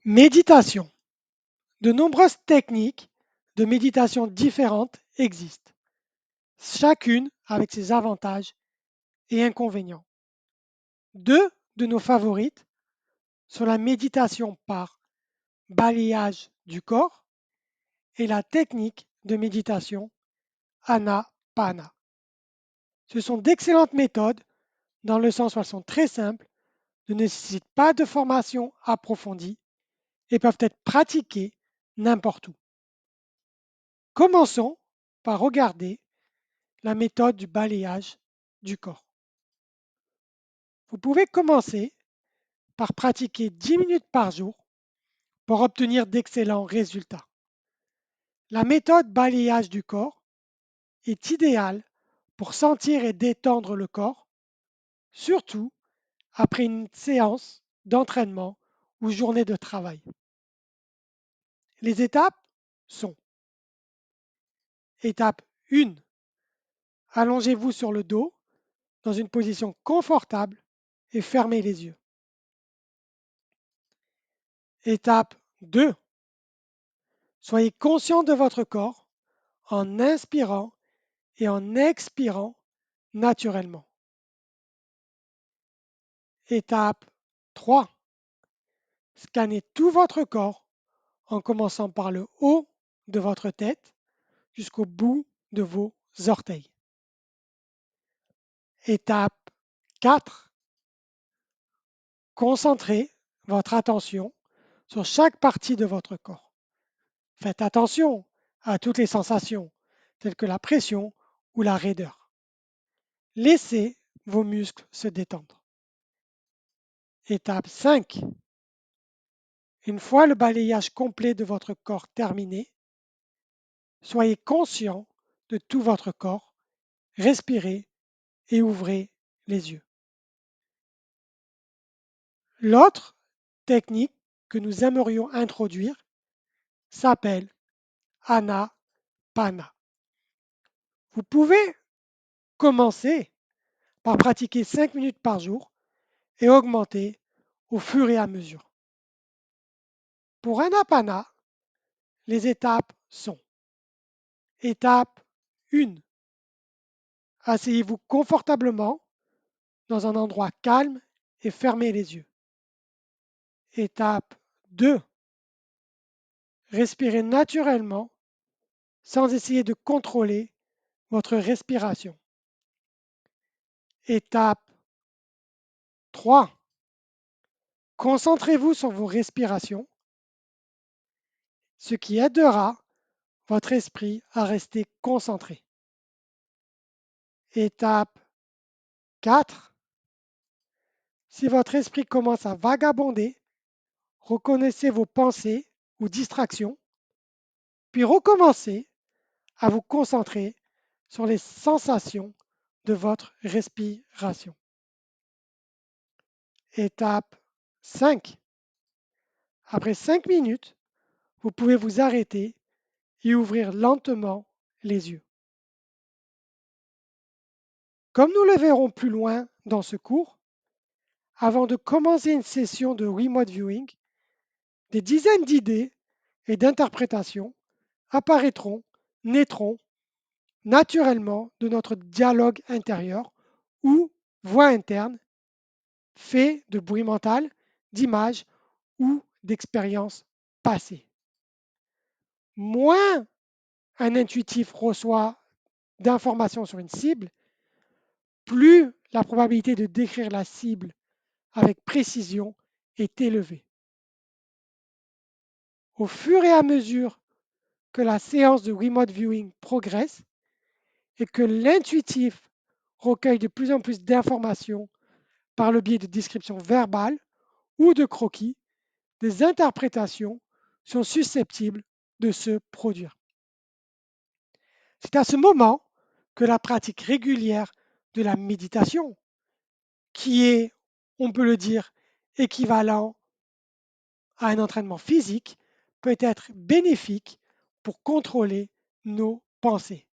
Méditation. De nombreuses techniques de méditation différentes existent, chacune avec ses avantages et inconvénients. Deux de nos favorites sont la méditation par balayage du corps et la technique de méditation Anapana. Ce sont d'excellentes méthodes dans le sens où elles sont très simples, ne nécessitent pas de formation approfondie et peuvent être pratiquées n'importe où. Commençons par regarder la méthode du balayage du corps. Vous pouvez commencer par pratiquer 10 minutes par jour pour obtenir d'excellents résultats. La méthode balayage du corps est idéale pour sentir et détendre le corps, surtout après une séance d'entraînement ou journée de travail. Les étapes sont: étape 1, allongez-vous sur le dos dans une position confortable et fermez les yeux. Étape 2, soyez conscient de votre corps en inspirant et en expirant naturellement. Étape 3, scannez tout votre corps en commençant par le haut de votre tête jusqu'au bout de vos orteils. Étape 4, concentrez votre attention sur chaque partie de votre corps. Faites attention à toutes les sensations, telles que la pression ou la raideur. Laissez vos muscles se détendre. Étape 5. Une fois le balayage complet de votre corps terminé, soyez conscient de tout votre corps, respirez et ouvrez les yeux. L'autre technique que nous aimerions introduire s'appelle Anapana. Vous pouvez commencer par pratiquer 5 minutes par jour et augmenter au fur et à mesure. Pour Anapana, les étapes sont: étape 1, asseyez-vous confortablement dans un endroit calme et fermez les yeux. Étape 2, respirez naturellement sans essayer de contrôler votre respiration. Étape 3, concentrez-vous sur vos respirations, ce qui aidera votre esprit à rester concentré. Étape 4, si votre esprit commence à vagabonder, reconnaissez vos pensées ou distractions, puis recommencez à vous concentrer sur les sensations de votre respiration. Étape 5. Après 5 minutes, vous pouvez vous arrêter et ouvrir lentement les yeux. Comme nous le verrons plus loin dans ce cours, avant de commencer une session de remote viewing, des dizaines d'idées et d'interprétations apparaîtront, naîtront naturellement de notre dialogue intérieur ou voix interne, fait de bruit mental, d'images ou d'expériences passées. Moins un intuitif reçoit d'informations sur une cible, plus la probabilité de décrire la cible avec précision est élevée. Au fur et à mesure que la séance de remote viewing progresse et que l'intuitif recueille de plus en plus d'informations par le biais de descriptions verbales ou de croquis, des interprétations sont susceptibles de se produire. C'est à ce moment que la pratique régulière de la méditation, qui est, on peut le dire, équivalent à un entraînement physique, peut être bénéfique pour contrôler nos pensées.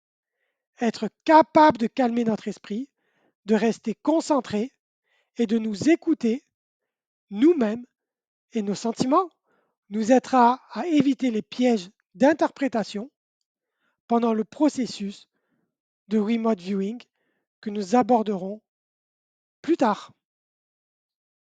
Être capable de calmer notre esprit, de rester concentré et de nous écouter nous-mêmes et nos sentiments nous aidera à éviter les pièges d'interprétation pendant le processus de remote viewing que nous aborderons plus tard.